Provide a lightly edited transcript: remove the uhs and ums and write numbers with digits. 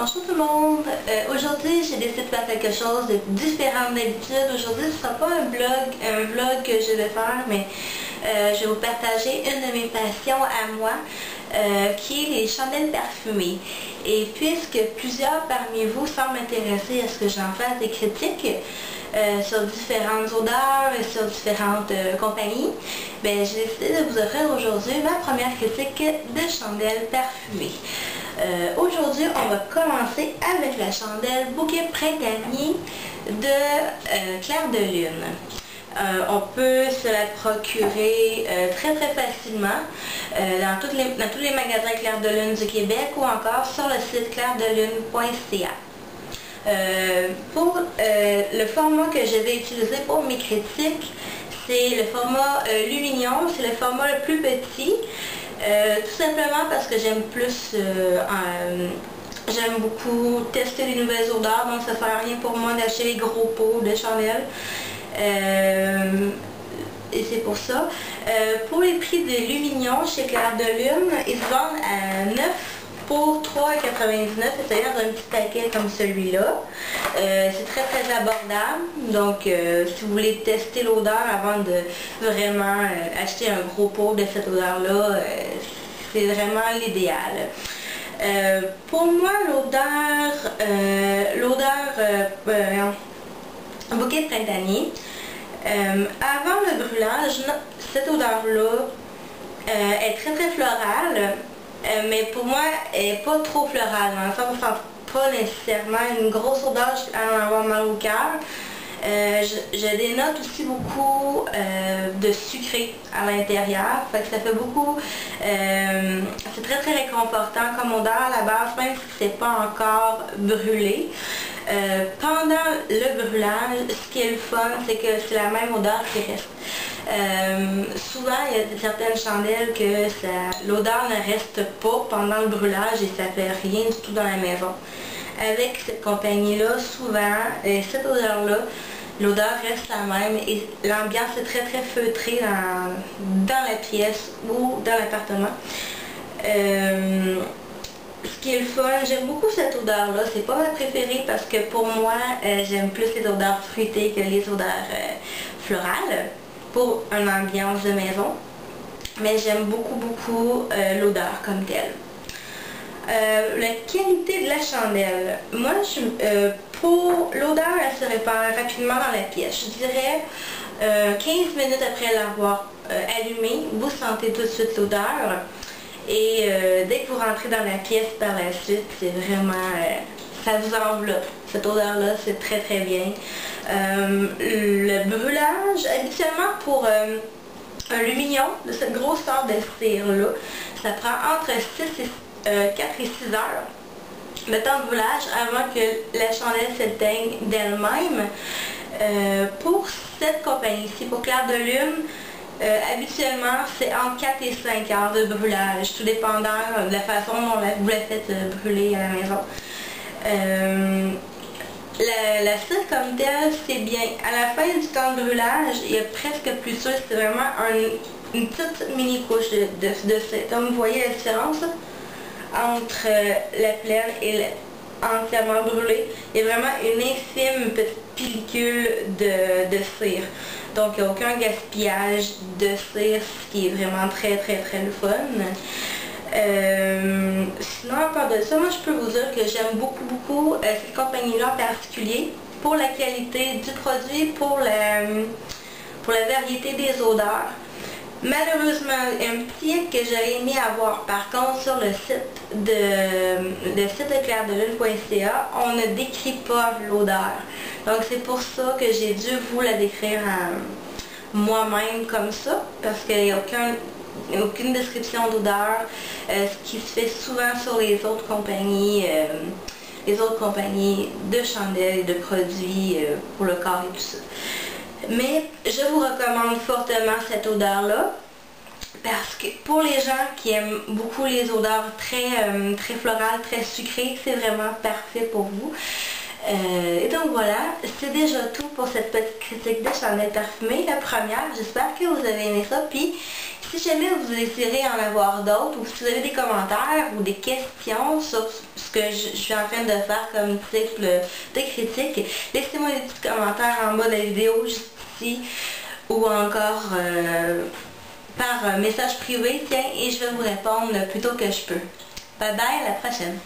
Bonjour tout le monde! Aujourd'hui, j'ai décidé de faire quelque chose de différent d'habitude. Aujourd'hui, ce ne sera pas un vlog que je vais faire, mais je vais vous partager une de mes passions à moi, qui est les chandelles parfumées. Et puisque plusieurs parmi vous semblent intéressés à ce que j'en fasse des critiques sur différentes odeurs et sur différentes compagnies, ben, j'ai décidé de vous offrir aujourd'hui ma première critique de chandelles parfumées. Aujourd'hui, on va commencer avec la chandelle Bouquet Printanier de Clair de Lune. On peut se la procurer très facilement dans tous les magasins Clair de Lune du Québec ou encore sur le site clairdelune.ca. Pour le format que je vais utiliser pour mes critiques, c'est le format Lumignon, c'est le format le plus petit. Tout simplement parce que j'aime plus, j'aime beaucoup tester les nouvelles odeurs, donc ça ne sert à rien pour moi d'acheter les gros pots de chandelles. Et c'est pour ça. Pour les prix de Lumignon chez Clair de Lune, ils se vendent à 9 pour 3,99 $, c'est-à-dire dans un petit paquet comme celui-là. C'est très abordable, donc si vous voulez tester l'odeur avant de vraiment acheter un gros pot de cette odeur-là, c'est vraiment l'idéal. Pour moi, un bouquet printanier, avant le brûlage, cette odeur-là est très florale. Mais pour moi, elle n'est pas trop florale, dans le sens où ça ne sent pas nécessairement une grosse odeur à en avoir mal au cœur. Je dénote aussi beaucoup de sucré à l'intérieur, fait que ça fait beaucoup, c'est très réconfortant comme odeur à la base, même si c'est pas encore brûlé. Pendant le brûlage, ce qui est le fun, c'est que c'est la même odeur qui reste. Souvent, il y a certaines chandelles que l'odeur ne reste pas pendant le brûlage et ça fait rien du tout dans la maison. Avec cette compagnie-là, souvent, cette odeur-là, l'odeur reste la même et l'ambiance est très feutrée dans la pièce ou dans l'appartement. Ce qui est le fun, j'aime beaucoup cette odeur-là. C'est pas ma préférée parce que pour moi, j'aime plus les odeurs fruitées que les odeurs florales pour une ambiance de maison. Mais j'aime beaucoup l'odeur comme telle. La qualité de la chandelle. Moi, pour l'odeur, elle se répand rapidement dans la pièce. Je dirais 15 minutes après l'avoir allumée, vous sentez tout de suite l'odeur. Et dès que vous rentrez dans la pièce par la suite, c'est vraiment, ça vous enveloppe. Cette odeur-là, c'est très bien. Le brûlage, habituellement pour un lumignon de cette grosseur de cire-là, ça prend entre 4 et 6 heures le temps de brûlage avant que la chandelle s'éteigne d'elle-même. Pour cette compagnie-ci, pour Clair de Lune, habituellement, c'est entre 4 et 5 heures de brûlage, tout dépendant de la façon dont vous la faites brûler à la maison. La cire comme telle, c'est bien. À la fin du temps de brûlage, il y a presque plus sûr, c'est vraiment une petite mini couche de cire. Comme vous voyez la différence entre la plaine et entièrement brûlée, il y a vraiment une infime petite pellicule de cire. Donc il n'y a aucun gaspillage de cire, ce qui est vraiment très le fun. Sinon, à part de ça, moi je peux vous dire que j'aime beaucoup cette compagnie-là en particulier pour la qualité du produit, pour la variété des odeurs. Malheureusement, un petit hic que j'aurais aimé avoir par contre sur le site de clairdelune.ca, on ne décrit pas l'odeur. Donc c'est pour ça que j'ai dû vous la décrire moi-même comme ça, parce qu'il n'y a aucune description d'odeur, ce qui se fait souvent sur les autres compagnies de chandelles et de produits pour le corps et tout ça. Mais je vous recommande fortement cette odeur-là, parce que pour les gens qui aiment beaucoup les odeurs très florales, très sucrées, c'est vraiment parfait pour vous. Et donc voilà, c'est déjà tout pour cette petite critique de chandelle parfumée, la première. J'espère que vous avez aimé ça. Puis, si jamais vous désirez en avoir d'autres, ou si vous avez des commentaires ou des questions sur ce ce que je suis en train de faire comme type de critique, laissez-moi des petits commentaires en bas de la vidéo, juste ici, ou encore par message privé, tiens, et je vais vous répondre le plus tôt que je peux. Bye bye, à la prochaine!